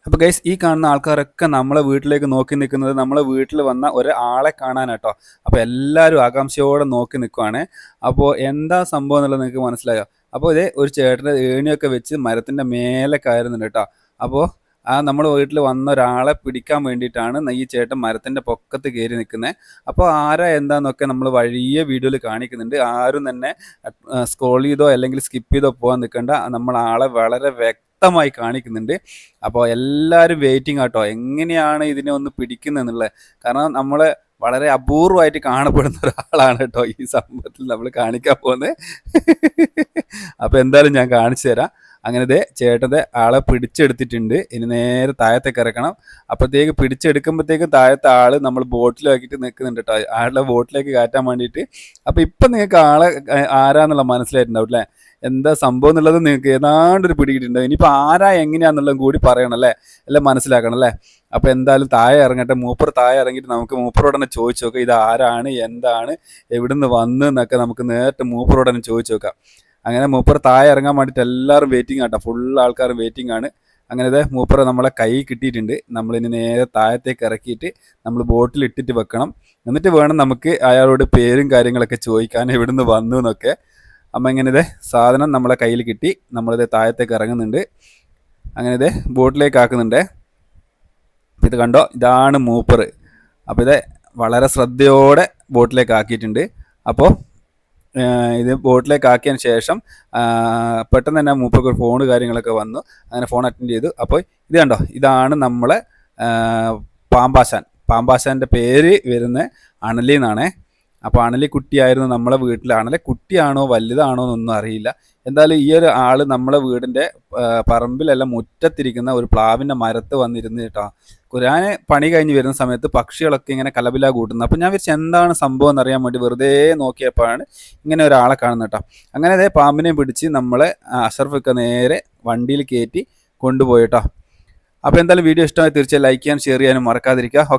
അപ്പോൾ ഗൈസ് ഈ കാണുന്ന ആൾക്കാരൊക്കെ നമ്മളെ വീട്ടിലേക്ക് നോക്കി നിൽക്കുന്നത് നമ്മളെ വീട്ടിൽ വന്ന ഒരാളെ കാണാനാട്ടോ. അപ്പോൾ എല്ലാവരും ആകാംക്ഷയോടെ നോക്കി നിൽക്കുവാണ്. അപ്പോൾ എന്താ സംഭവം എന്നുള്ളത് നിങ്ങൾക്ക് മനസ്സിലായോ? അപ്പോൾ ഇതേ ഒരു ചേട്ടൻ്റെ ഏണിയൊക്കെ വെച്ച് മരത്തിൻ്റെ മേലെ കയറുന്നുണ്ട് കേട്ടോ. അപ്പോൾ നമ്മുടെ വീട്ടിൽ വന്ന ഒരാളെ പിടിക്കാൻ വേണ്ടിയിട്ടാണ് ഈ ചേട്ടൻ മരത്തിൻ്റെ പൊക്കത്ത് കയറി നിൽക്കുന്നത്. അപ്പോൾ ആരാ എന്താന്നൊക്കെ നമ്മൾ വഴിയെ വീഡിയോയിൽ കാണിക്കുന്നുണ്ട്. ആരും തന്നെ സ്ക്രോൾ ചെയ്തോ അല്ലെങ്കിൽ സ്കിപ്പ് ചെയ്തോ പോകാൻ നിൽക്കേണ്ട. നമ്മൾ ആളെ വളരെ വ്യക്തമായി കാണിക്കുന്നുണ്ട്. അപ്പോൾ എല്ലാവരും വെയിറ്റിംഗ് ആട്ടോ, എങ്ങനെയാണ് ഇതിനെ ഒന്ന് പിടിക്കുന്നതെന്നുള്ളത്. കാരണം നമ്മൾ വളരെ അപൂർവമായിട്ട് കാണപ്പെടുന്ന ഒരാളാണ് കേട്ടോ ഈ സംഭവത്തിൽ നമ്മൾ കാണിക്കാൻ പോകുന്നത്. അപ്പോൾ എന്തായാലും ഞാൻ കാണിച്ചു തരാം. അങ്ങനെ ചേട്ടൻ്റെ ആളെ പിടിച്ചെടുത്തിട്ടുണ്ട്. ഇനി നേരെ താഴത്തേക്ക് ഇറക്കണം. അപ്പോഴത്തേക്ക് പിടിച്ചെടുക്കുമ്പോഴത്തേക്കും താഴത്തെ ആൾ നമ്മൾ ബോട്ടിലാക്കിയിട്ട് നിൽക്കുന്നുണ്ട് കേട്ടോ, ആളുടെ ബോട്ടിലേക്ക് കയറ്റാൻ വേണ്ടിയിട്ട്. അപ്പോൾ ഇപ്പം നിങ്ങൾക്ക് ആളെ ആരാന്നുള്ള മനസ്സിലായിട്ടുണ്ടാവും അല്ലേ? എന്താ സംഭവം എന്നുള്ളത് നിങ്ങൾക്ക് ഏതാണ്ടൊരു പിടികിട്ടുണ്ടാവും. ഇനിയിപ്പോൾ ആരാ എങ്ങനെയാണെന്നുള്ളതും കൂടി പറയണം അല്ലേ, എല്ലാം മനസ്സിലാക്കണം അല്ലേ? അപ്പോൾ എന്തായാലും താഴെ ഇറങ്ങട്ടെ. മൂപ്പർ താഴെ ഇറങ്ങിയിട്ട് നമുക്ക് മൂപ്പറോട് തന്നെ ചോദിച്ചു നോക്കാം, ഇത് ആരാണ്, എന്താണ്, എവിടുന്ന് വന്നു എന്നൊക്കെ നമുക്ക് നേരിട്ട് മൂപ്പറോട് തന്നെ ചോദിച്ചു നോക്കാം. അങ്ങനെ മൂപ്പർ താഴെ ഇറങ്ങാൻ വേണ്ടിയിട്ട് എല്ലാവരും വെയിറ്റിംഗ് ആട്ടോ, ഫുൾ ആൾക്കാർ വെയിറ്റിംഗ് ആണ്. അങ്ങനെ മൂപ്പർ നമ്മളെ കൈ കിട്ടിയിട്ടുണ്ട്. നമ്മളിനി നേരെ താഴത്തേക്ക് ഇറക്കിയിട്ട് നമ്മൾ ബോട്ടിൽ ഇട്ടിട്ട് വെക്കണം. എന്നിട്ട് വേണം നമുക്ക് അയാളോട് പേരും കാര്യങ്ങളൊക്കെ ചോദിക്കാൻ, എവിടുന്ന് വന്നു എന്നൊക്കെ. അപ്പം ഇങ്ങനെ സാധനം നമ്മളെ കയ്യിൽ കിട്ടി. നമ്മളിത് താഴത്തേക്ക് ഇറങ്ങുന്നുണ്ട്. അങ്ങനെ ബോട്ടിലേക്ക് ആക്കുന്നുണ്ട്. അപ്പോൾ ഇത് കണ്ടോ, ഇതാണ് മൂപ്പർ. അപ്പോൾ ഇത് വളരെ ശ്രദ്ധയോടെ ബോട്ടിലേക്ക് ആക്കിയിട്ടുണ്ട്. അപ്പോൾ ഇത് ബോട്ടിലേക്ക് ആക്കിയതിന് ശേഷം പെട്ടെന്ന് തന്നെ മൂപ്പർക്ക് ഒരു ഫോൺ കാര്യങ്ങളൊക്കെ വന്നു. അങ്ങനെ ഫോൺ അറ്റൻഡ് ചെയ്തു. അപ്പോൾ ഇത് കണ്ടോ, ഇതാണ് നമ്മളെ പാമ്പാശാൻ്റെ പേര് വരുന്നത് അണലി എന്നാണേ. അപ്പോൾ അണലി കുട്ടിയായിരുന്നു നമ്മളെ വീട്ടിൽ. അണലി കുട്ടിയാണോ വലുതാണോ എന്നൊന്നും അറിയില്ല. എന്തായാലും ഈ ഒരു ആൾ നമ്മളെ വീടിൻ്റെ പറമ്പിലെല്ലാം മുറ്റത്തിരിക്കുന്ന ഒരു പ്ലാവിൻ്റെ മരത്ത് വന്നിരുന്ന് കേട്ടോ. ഞാൻ പണി കഴിഞ്ഞ് വരുന്ന സമയത്ത് പക്ഷികളൊക്കെ ഇങ്ങനെ കലപില കൂട്ടുന്നത്. അപ്പോൾ ഞാൻ വിചാരിച്ചു എന്താണ് സംഭവം എന്നറിയാൻ വേണ്ടി വെറുതെ നോക്കിയപ്പോഴാണ് ഇങ്ങനെ ഒരാളെ കാണുന്നത് കേട്ടോ. അങ്ങനെ പാമ്പിനെയും പിടിച്ച് നമ്മളെ അഷറഫൊക്കെ നേരെ വണ്ടിയിൽ കയറ്റി കൊണ്ടുപോയി കേട്ടോ. അപ്പോൾ എന്തായാലും വീഡിയോ ഇഷ്ടമായി തീർച്ചയായും ലൈക്ക് ചെയ്യാനും ഷെയർ ചെയ്യാനും മറക്കാതിരിക്കുക. ഓക്കെ.